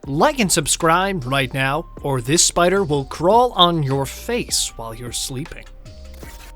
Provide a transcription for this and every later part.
Like and subscribe right now, or this spider will crawl on your face while you're sleeping.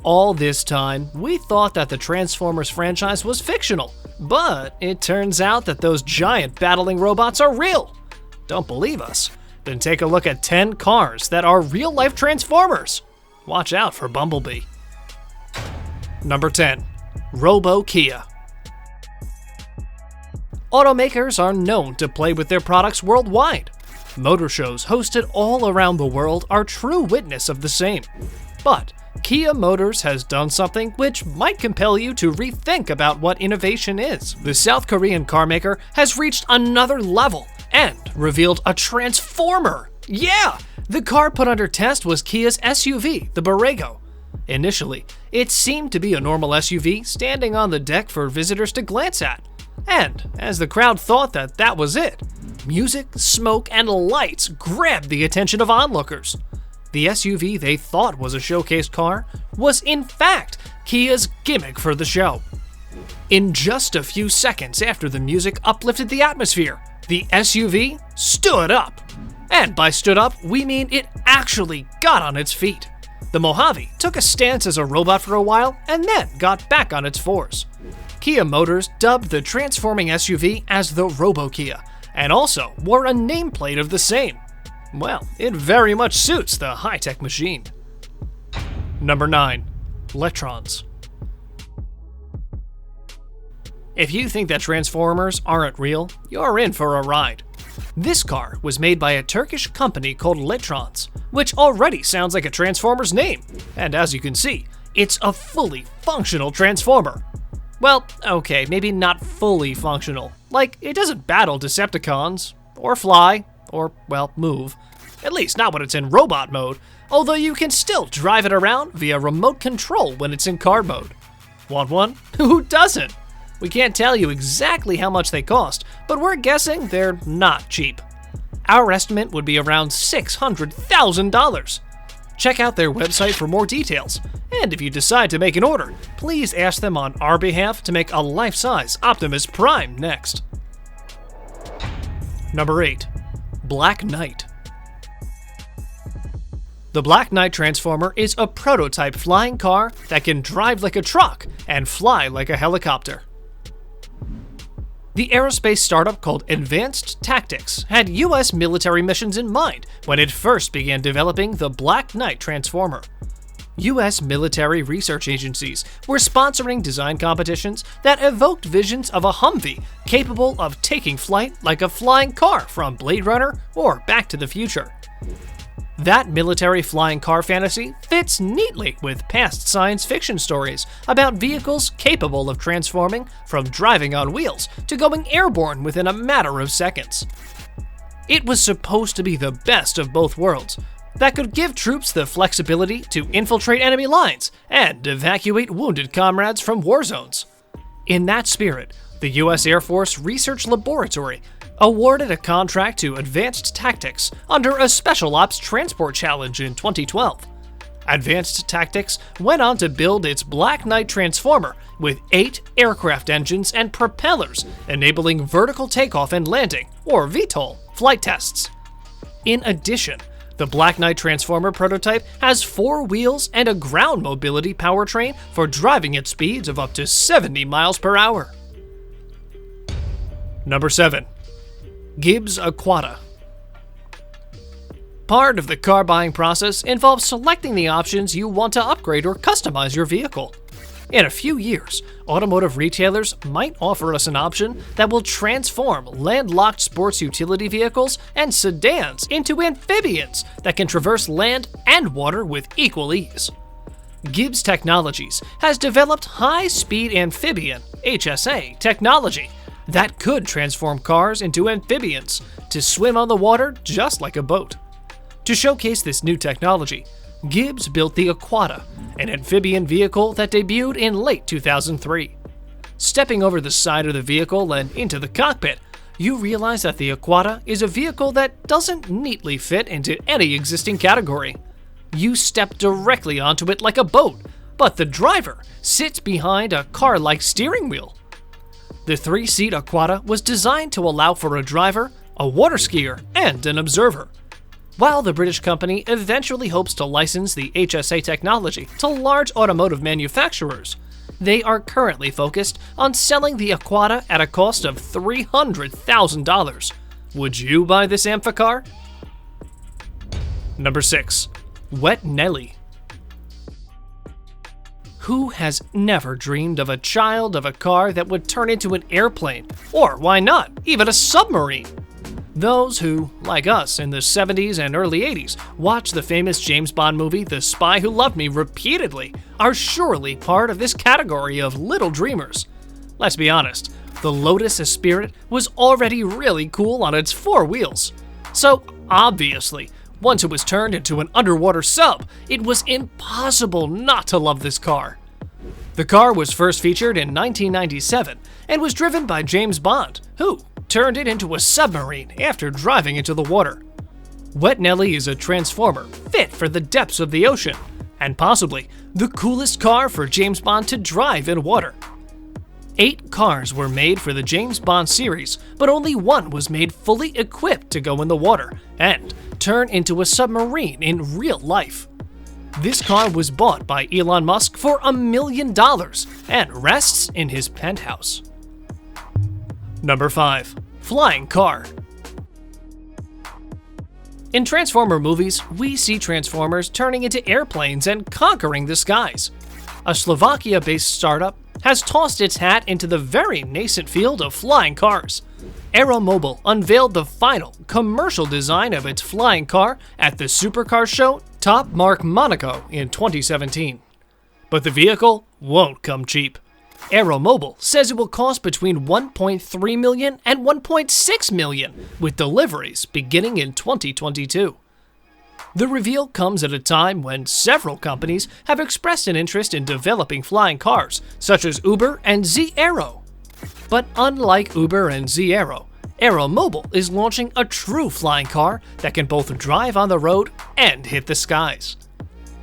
All this time, we thought that the Transformers franchise was fictional, but it turns out that those giant battling robots are real. Don't believe us? Then take a look at 10 cars that are real-life Transformers. Watch out for Bumblebee. Number 10. Robokia. Automakers are known to play with their products worldwide. Motor shows hosted all around the world are true witness of the same. But Kia Motors has done something which might compel you to rethink about what innovation is. The South Korean carmaker has reached another level and revealed a Transformer. Yeah! The car put under test was Kia's SUV, the Borrego. Initially, it seemed to be a normal SUV standing on the deck for visitors to glance at. And as the crowd thought that that was it, music, smoke, and lights grabbed the attention of onlookers. The SUV they thought was a showcase car was in fact Kia's gimmick for the show. In just a few seconds after the music uplifted the atmosphere, the SUV stood up. And by stood up, we mean it actually got on its feet. The Mojave took a stance as a robot for a while and then got back on its fours. Kia Motors dubbed the transforming SUV as the Robokia, and also wore a nameplate of the same. Well, it very much suits the high-tech machine. Number 9. Electrons. If you think that Transformers aren't real, you're in for a ride. This car was made by a Turkish company called Electrons, which already sounds like a Transformers name, and as you can see, it's a fully functional Transformer. Well, okay, maybe not fully functional. Like, it doesn't battle Decepticons, or fly, or, well, move. At least not when it's in robot mode, although you can still drive it around via remote control when it's in car mode. Want one? Who doesn't? We can't tell you exactly how much they cost, but we're guessing they're not cheap. Our estimate would be around $600,000. Check out their website for more details, and if you decide to make an order, please ask them on our behalf to make a life-size Optimus Prime next. Number 8. Black Knight. The Black Knight Transformer is a prototype flying car that can drive like a truck and fly like a helicopter. The aerospace startup called Advanced Tactics had US military missions in mind when it first began developing the Black Knight Transformer. US military research agencies were sponsoring design competitions that evoked visions of a Humvee capable of taking flight like a flying car from Blade Runner or Back to the Future. That military flying car fantasy fits neatly with past science fiction stories about vehicles capable of transforming from driving on wheels to going airborne within a matter of seconds. It was supposed to be the best of both worlds, that could give troops the flexibility to infiltrate enemy lines and evacuate wounded comrades from war zones. In that spirit, the US Air Force Research Laboratory awarded a contract to Advanced Tactics under a Special Ops Transport Challenge in 2012. Advanced Tactics went on to build its Black Knight Transformer with 8 aircraft engines and propellers, enabling vertical takeoff and landing, or VTOL, flight tests. In addition, the Black Knight Transformer prototype has 4 wheels and a ground mobility powertrain for driving at speeds of up to 70 miles per hour. Number 7. Gibbs Aquata. Part of the car buying process involves selecting the options you want to upgrade or customize your vehicle. In a few years, automotive retailers might offer us an option that will transform landlocked sports utility vehicles and sedans into amphibians that can traverse land and water with equal ease. Gibbs Technologies has developed high-speed amphibian (HSA) technology that could transform cars into amphibians to swim on the water just like a boat. To showcase this new technology, Gibbs built the Aquata, an amphibian vehicle that debuted in late 2003. Stepping over the side of the vehicle and into the cockpit, you realize that the Aquata is a vehicle that doesn't neatly fit into any existing category. You step directly onto it like a boat, but the driver sits behind a car-like steering wheel. The 3-seat Aquata was designed to allow for a driver a water skier, and an observer. While the British company eventually hopes to license the HSA technology to large automotive manufacturers, they are currently focused on selling the Aquata at a cost of $300,000. Would you buy this amphicar? Number 6. Wet Nelly. Who has never dreamed of a child of a car that would turn into an airplane, or why not, even a submarine? Those who, like us in the 70s and early 80s, watched the famous James Bond movie The Spy Who Loved Me repeatedly are surely part of this category of little dreamers. Let's be honest, the Lotus Esprit was already really cool on its 4 wheels. So, obviously, once it was turned into an underwater sub, it was impossible not to love this car. The car was first featured in 1997 and was driven by James Bond, who turned it into a submarine after driving into the water. Wet Nelly is a transformer fit for the depths of the ocean, and possibly the coolest car for James Bond to drive in water. 8 cars were made for the James Bond series, but only one was made fully equipped to go in the water and turn into a submarine in real life. This car was bought by Elon Musk for $1 million and rests in his penthouse. Number 5. Flying car. In Transformer movies, we see Transformers turning into airplanes and conquering the skies. A Slovakia-based startup has tossed its hat into the very nascent field of flying cars. Aeromobile unveiled the final commercial design of its flying car at the supercar show Top Mark Monaco in 2017. But the vehicle won't come cheap. Aeromobile says it will cost between $1.3 million and $1.6 million, with deliveries beginning in 2022. The reveal comes at a time when several companies have expressed an interest in developing flying cars, such as Uber and Z-Aero. But unlike Uber and Z-Aero, Aeromobile is launching a true flying car that can both drive on the road and hit the skies.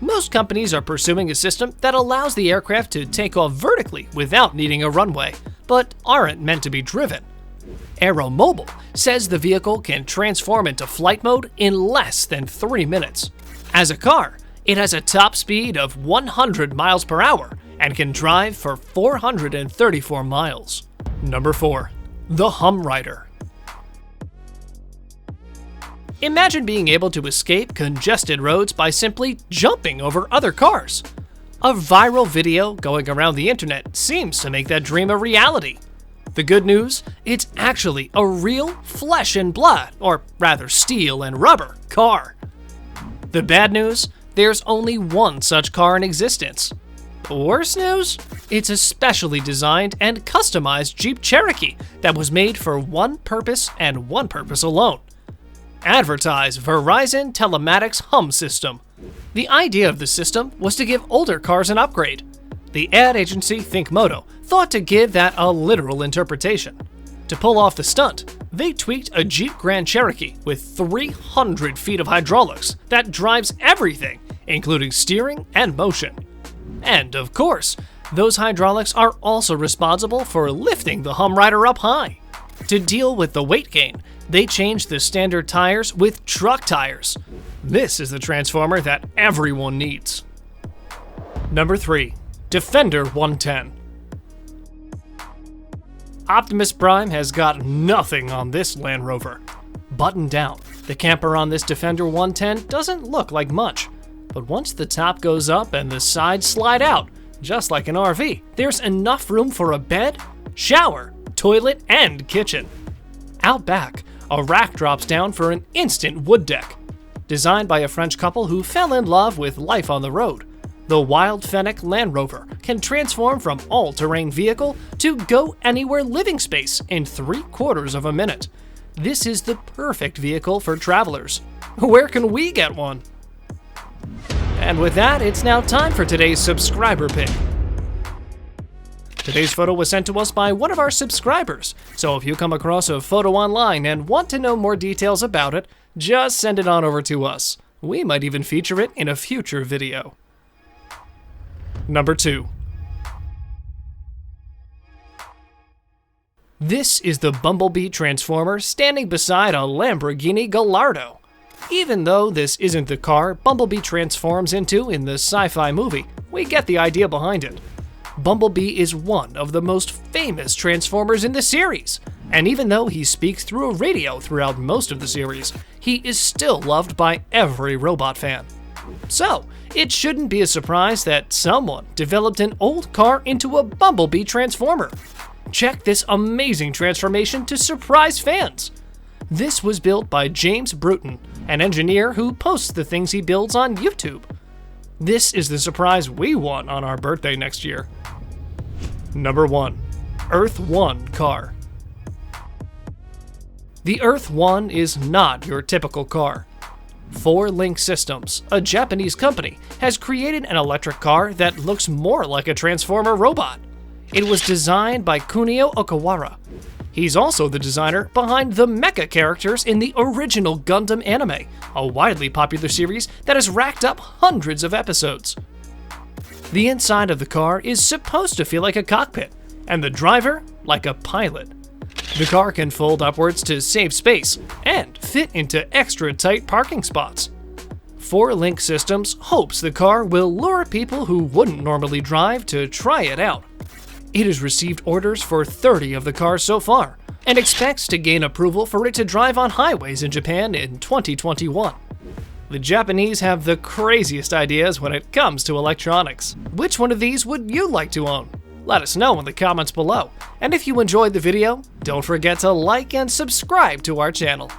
Most companies are pursuing a system that allows the aircraft to take off vertically without needing a runway, but aren't meant to be driven. Aeromobile says the vehicle can transform into flight mode in less than 3 minutes. As a car, it has a top speed of 100 miles per hour and can drive for 434 miles. Number 4. The Hum Rider. Imagine being able to escape congested roads by simply jumping over other cars. A viral video going around the internet seems to make that dream a reality. The good news? It's actually a real flesh and blood, or rather steel and rubber, car. The bad news? There's only one such car in existence. The worst news? It's a specially designed and customized Jeep Cherokee that was made for one purpose and one purpose alone. Advertise Verizon Telematics Hum System. The idea of the system was to give older cars an upgrade. The ad agency ThinkMoto thought to give that a literal interpretation. To pull off the stunt, they tweaked a Jeep Grand Cherokee with 300 feet of hydraulics that drives everything, including steering and motion. And of course, those hydraulics are also responsible for lifting the Hum Rider up high. To deal with the weight gain, they changed the standard tires with truck tires. This is the transformer that everyone needs. Number 3. Defender 110. Optimus Prime has got nothing on this Land Rover. Buttoned down, the camper on this Defender 110 doesn't look like much. But once the top goes up and the sides slide out, just like an RV, there's enough room for a bed, shower, toilet, and kitchen. Out back, a rack drops down for an instant wood deck. Designed by a French couple who fell in love with life on the road, the Wild Fennec Land Rover can transform from all-terrain vehicle to go-anywhere living space in 3/4 of a minute. This is the perfect vehicle for travelers. Where can we get one? And with that, it's now time for today's subscriber pick. Today's photo was sent to us by one of our subscribers, so if you come across a photo online and want to know more details about it, just send it on over to us. We might even feature it in a future video. Number 2. This is the Bumblebee Transformer standing beside a Lamborghini Gallardo. Even though this isn't the car Bumblebee transforms into in the sci-fi movie, we get the idea behind it. Bumblebee is one of the most famous Transformers in the series, and even though he speaks through a radio throughout most of the series, he is still loved by every robot fan. So, it shouldn't be a surprise that someone developed an old car into a Bumblebee Transformer. Check this amazing transformation to surprise fans. This was built by James Bruton, an engineer who posts the things he builds on YouTube. This is the surprise we want on our birthday next year. Number 1. Earth 1 car. The Earth 1 is not your typical car. 4Link Systems, a Japanese company, has created an electric car that looks more like a Transformer robot. It was designed by Kunio Okawara. He's also the designer behind the mecha characters in the original Gundam anime, a widely popular series that has racked up hundreds of episodes. The inside of the car is supposed to feel like a cockpit, and the driver like a pilot. The car can fold upwards to save space and fit into extra tight parking spots. 4Link Systems hopes the car will lure people who wouldn't normally drive to try it out. It has received orders for 30 of the cars so far, and expects to gain approval for it to drive on highways in Japan in 2021. The Japanese have the craziest ideas when it comes to electronics. Which one of these would you like to own? Let us know in the comments below, and if you enjoyed the video, don't forget to like and subscribe to our channel.